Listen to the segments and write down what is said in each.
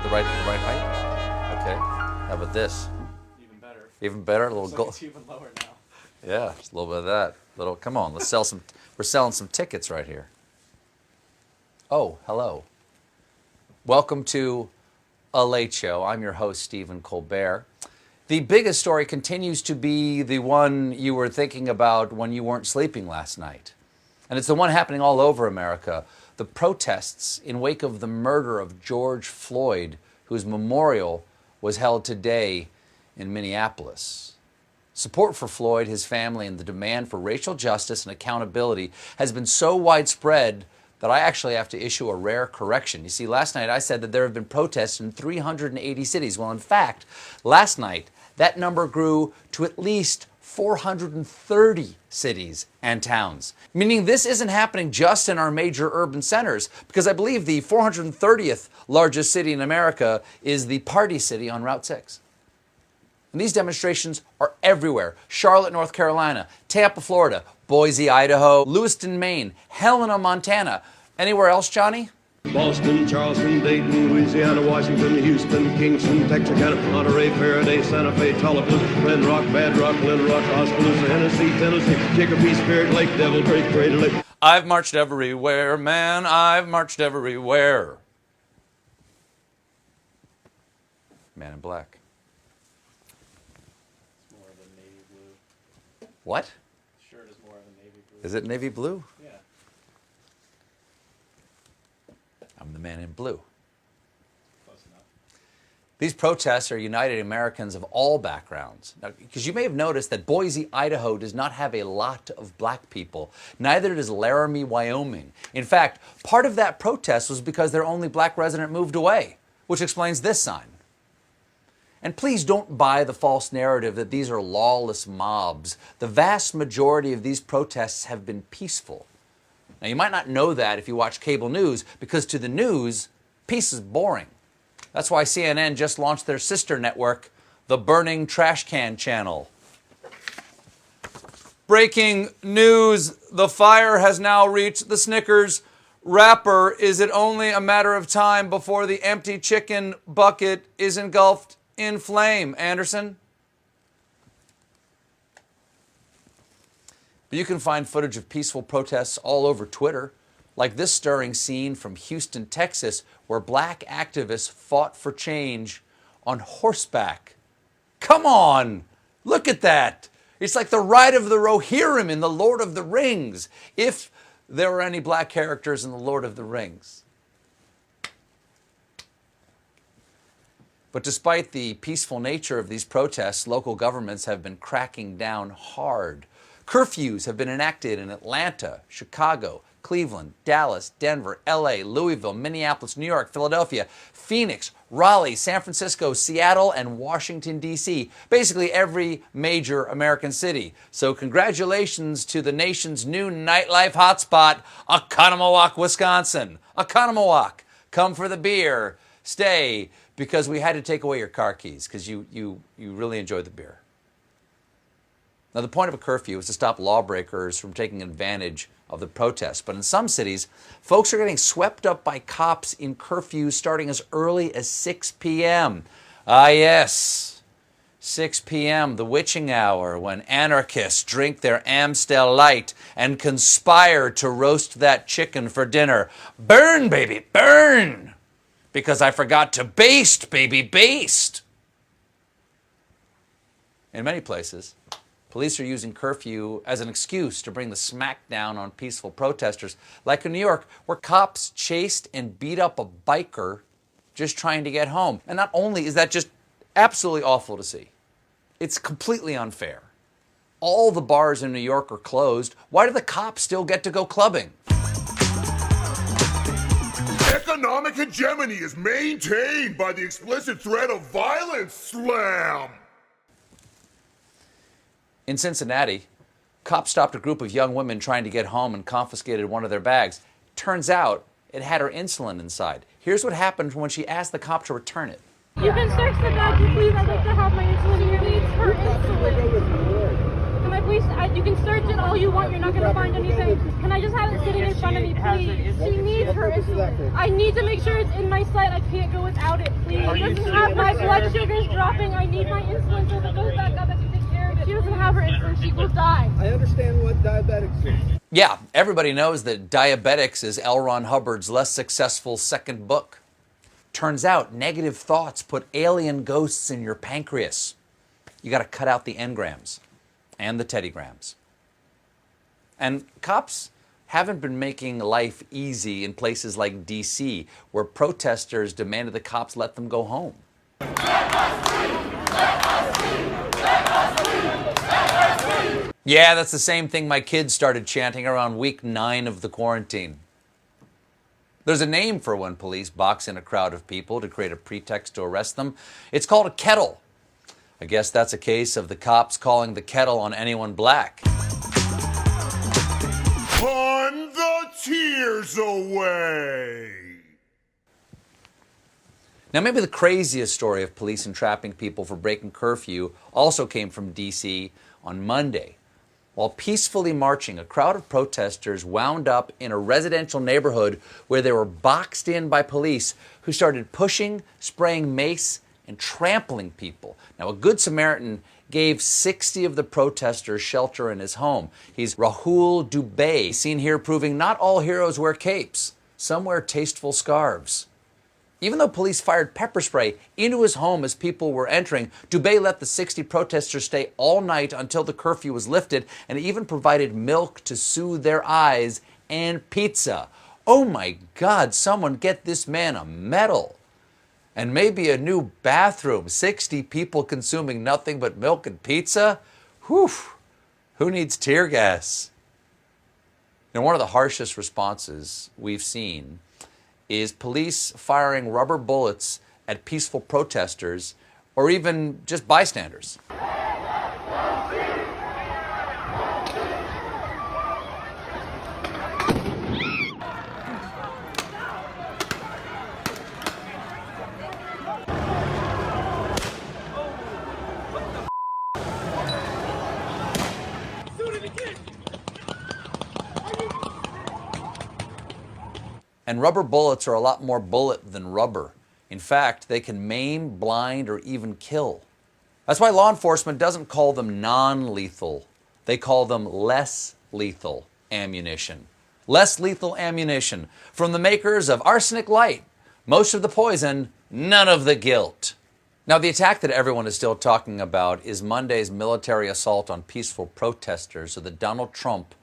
The right height? Okay. How about this? Even better. Even better? A little Looks like it's even lower now. Yeah, just a little bit of that. Come on, let's sell some. We're selling some tickets right here. Oh, hello. Welcome to A Late Show. I'm your host, Stephen Colbert. The biggest story continues to be the one you were thinking about when you weren't sleeping last night. And it's the one happening all over America. The protests in wake of the murder of George Floyd, whose memorial was held today in Minneapolis. Support for Floyd, his family, and the demand for racial justice and accountability has been so widespread that I actually have to issue a rare correction. You see, last night I said that there have been protests in 380 cities. Well, in fact, last night that number grew to at least 430 cities and towns. Meaning this isn't happening just in our major urban centers, because I believe the 430th largest city in America is the Party City on Route 6. And these demonstrations are everywhere. Charlotte, North Carolina, Tampa, Florida, Boise, Idaho, Lewiston, Maine, Helena, Montana. Anywhere else, Johnny? Boston, Charleston, Dayton, Louisiana, Washington, Houston, Kingston, Texarkana, Monterey, Faraday, Santa Fe, Tullapoosa, Red Rock, Bad Rock, Little Rock, Oskaloosa, Hennessy, Tennessee, Chicopee, Spirit Lake, Devil Creek, Crater Lake. I've marched everywhere, man, I've marched everywhere. Man in Black. It's more of a navy blue. What? The shirt is more of a navy blue. Is it navy blue? Yeah. I'm the man in blue. Close enough. These protests are uniting Americans of all backgrounds. Now, because you may have noticed that Boise, Idaho does not have a lot of black people. Neither does Laramie, Wyoming. In fact, part of that protest was because their only black resident moved away, which explains this sign. And please don't buy the false narrative that these are lawless mobs. The vast majority of these protests have been peaceful. Now, you might not know that if you watch cable news, because to the news, peace is boring. That's why CNN just launched their sister network, the Burning Trash Can Channel. Breaking news, the fire has now reached the Snickers wrapper. Is it only a matter of time before the empty chicken bucket is engulfed in flame, Anderson? But you can find footage of peaceful protests all over Twitter, like this stirring scene from Houston, Texas, where black activists fought for change on horseback. Come on, look at that. It's like the ride of the Rohirrim in The Lord of the Rings, if there were any black characters in The Lord of the Rings. But despite the peaceful nature of these protests, local governments have been cracking down hard. Curfews have been enacted in Atlanta, Chicago, Cleveland, Dallas, Denver, LA, Louisville, Minneapolis, New York, Philadelphia, Phoenix, Raleigh, San Francisco, Seattle, and Washington, D.C. Basically every major American city. So congratulations to the nation's new nightlife hotspot, Oconomowoc, Wisconsin. Oconomowoc, come for the beer, stay, because we had to take away your car keys because you really enjoyed the beer. Now, the point of a curfew is to stop lawbreakers from taking advantage of the protests. But in some cities, folks are getting swept up by cops in curfews starting as early as 6 p.m. Ah, yes, 6 p.m., the witching hour, when anarchists drink their Amstel Light and conspire to roast that chicken for dinner. Burn, baby, burn! Because I forgot to baste, baby, baste. In many places, police are using curfew as an excuse to bring the smackdown on peaceful protesters, like in New York, where cops chased and beat up a biker just trying to get home. And not only is that just absolutely awful to see, it's completely unfair. All the bars in New York are closed. Why do the cops still get to go clubbing? Economic hegemony is maintained by the explicit threat of violence, slam! In Cincinnati, cops stopped a group of young women trying to get home and confiscated one of their bags. Turns out it had her insulin inside. Here's what happened when she asked the cop to return it. You can search the bag, please. I'd like to have my insulin here. Needs her insulin. Am I at least you can search it all you want. You're not gonna find anything. Can I just have it sitting in front of me, please? She needs her insulin. I need to make sure it's in my sight. I can't go without it, please. She doesn't have my blood sugar's dropping. I need my insulin so if it goes back up, I can take care of it. She doesn't have her insulin. She will die. I understand what diabetics is. Yeah, everybody knows that Diabetics is L. Ron Hubbard's less successful second book. Turns out negative thoughts put alien ghosts in your pancreas. You got to cut out the engrams and the teddygrams. And cops haven't been making life easy in places like D.C., where protesters demanded the cops let them go home. Yeah, that's the same thing my kids started chanting around week 9 of the quarantine. There's a name for when police box in a crowd of people to create a pretext to arrest them. It's called a kettle. I guess that's a case of the cops calling the kettle on anyone black. Pun the tears away. Now, maybe the craziest story of police entrapping people for breaking curfew also came from D.C. on Monday. While peacefully marching, a crowd of protesters wound up in a residential neighborhood where they were boxed in by police who started pushing, spraying mace, and trampling people. Now, a Good Samaritan gave 60 of the protesters shelter in his home. He's Rahul Dubey, seen here proving not all heroes wear capes. Some wear tasteful scarves. Even though police fired pepper spray into his home as people were entering, Dubey let the 60 protesters stay all night until the curfew was lifted, and even provided milk to soothe their eyes and pizza. Oh my God, someone get this man a medal. And maybe a new bathroom. 60 people consuming nothing but milk and pizza? Whew, who needs tear gas? Now, one of the harshest responses we've seen is police firing rubber bullets at peaceful protesters or even just bystanders. And rubber bullets are a lot more bullet than rubber. In fact, they can maim, blind, or even kill. That's why law enforcement doesn't call them non-lethal. They call them less lethal ammunition. Less lethal ammunition from the makers of Arsenic Light. Most of the poison, none of the guilt. Now, the attack that everyone is still talking about is Monday's military assault on peaceful protesters so that Donald Trump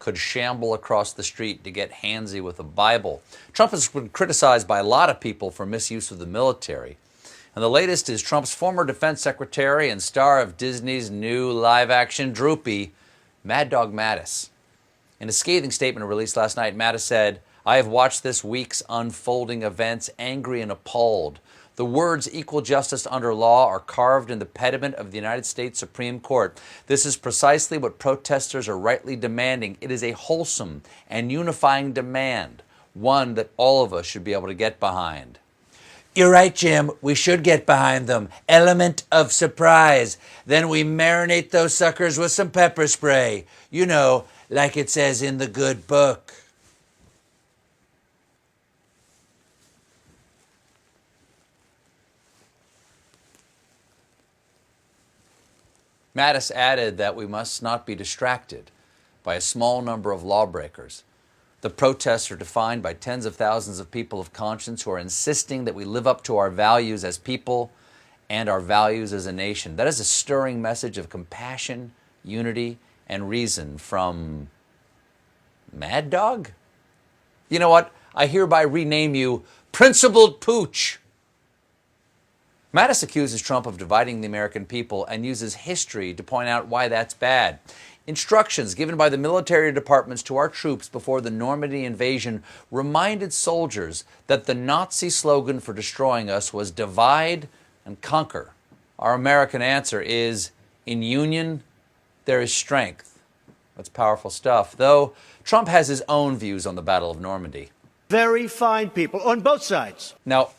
could shamble across the street to get handsy with a Bible. Trump has been criticized by a lot of people for misuse of the military. And the latest is Trump's former defense secretary and star of Disney's new live-action Droopy, Mad Dog Mattis. In a scathing statement released last night, Mattis said, "I have watched this week's unfolding events angry and appalled. The words equal justice under law are carved in the pediment of the United States Supreme Court. This is precisely what protesters are rightly demanding. It is a wholesome and unifying demand, one that all of us should be able to get behind." You're right, Jim. We should get behind them. Element of surprise. Then we marinate those suckers with some pepper spray. You know, like it says in the good book. Mattis added that we must not be distracted by a small number of lawbreakers. The protests are defined by tens of thousands of people of conscience who are insisting that we live up to our values as people and our values as a nation. That is a stirring message of compassion, unity, and reason from Mad Dog? You know what? I hereby rename you Principled Pooch. Mattis accuses Trump of dividing the American people and uses history to point out why that's bad. Instructions given by the military departments to our troops before the Normandy invasion reminded soldiers that the Nazi slogan for destroying us was divide and conquer. Our American answer is, in union, there is strength. That's powerful stuff, though Trump has his own views on the Battle of Normandy. Very fine people on both sides. Now,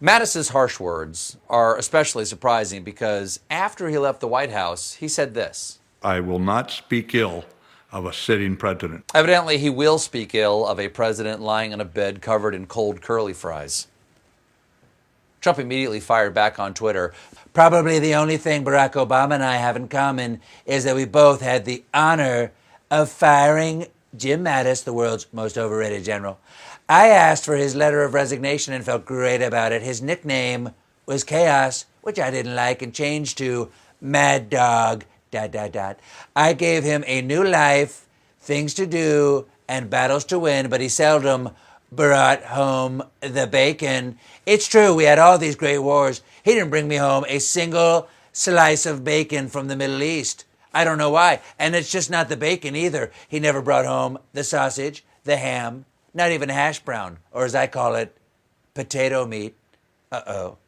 Mattis's harsh words are especially surprising because after he left the White House, he said this. I will not speak ill of a sitting president. Evidently, he will speak ill of a president lying in a bed covered in cold curly fries. Trump immediately fired back on Twitter. Probably the only thing Barack Obama and I have in common is that we both had the honor of firing Jim Mattis, the world's most overrated general. I asked for his letter of resignation and felt great about it. His nickname was Chaos, which I didn't like, and changed to Mad Dog, ... I gave him a new life, things to do, and battles to win, but he seldom brought home the bacon. It's true, we had all these great wars. He didn't bring me home a single slice of bacon from the Middle East. I don't know why. And it's just not the bacon either. He never brought home the sausage, the ham, not even hash brown, or as I call it, potato meat. Uh-oh.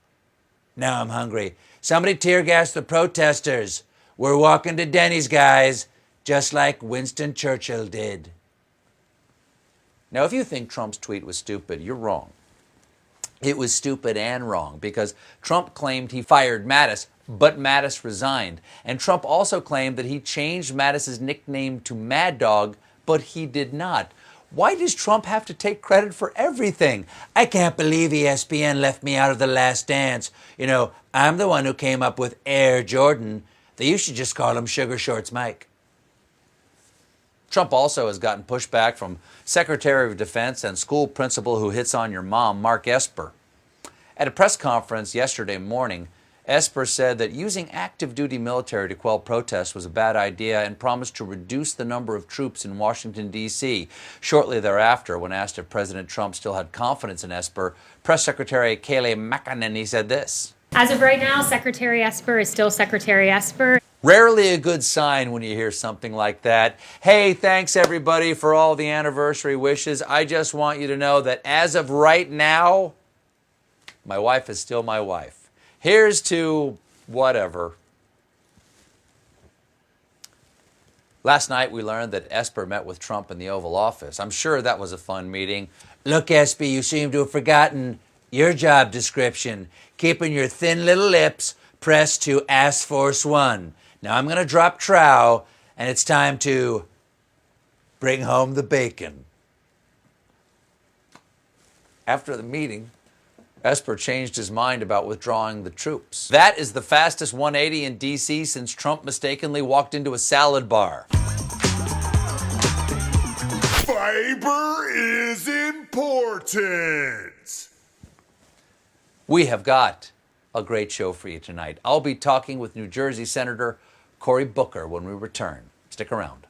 Now I'm hungry. Somebody tear gassed the protesters. We're walking to Denny's, guys, just like Winston Churchill did. Now, if you think Trump's tweet was stupid, you're wrong. It was stupid and wrong because Trump claimed he fired Mattis, but Mattis resigned. And Trump also claimed that he changed Mattis's nickname to Mad Dog, but he did not. Why does Trump have to take credit for everything? I can't believe ESPN left me out of The Last Dance. You know, I'm the one who came up with Air Jordan. They used to just call him Sugar Shorts Mike. Trump also has gotten pushback from Secretary of Defense and school principal who hits on your mom, Mark Esper. At a press conference yesterday morning, Esper said that using active duty military to quell protests was a bad idea and promised to reduce the number of troops in Washington, D.C. Shortly thereafter, when asked if President Trump still had confidence in Esper, Press Secretary Kayleigh McEnany said this. As of right now, Secretary Esper is still Secretary Esper. Rarely a good sign when you hear something like that. Hey, thanks everybody for all the anniversary wishes. I just want you to know that as of right now, my wife is still my wife. Here's to whatever. Last night we learned that Esper met with Trump in the Oval Office. I'm sure that was a fun meeting. Look, Espy, you seem to have forgotten your job description. Keeping your thin little lips pressed to Ass Force One. Now I'm going to drop trow, and it's time to bring home the bacon. After the meeting, Esper changed his mind about withdrawing the troops. That is the fastest 180 in D.C. since Trump mistakenly walked into a salad bar. Fiber is important. We have got a great show for you tonight. I'll be talking with New Jersey Senator Cory Booker when we return. Stick around.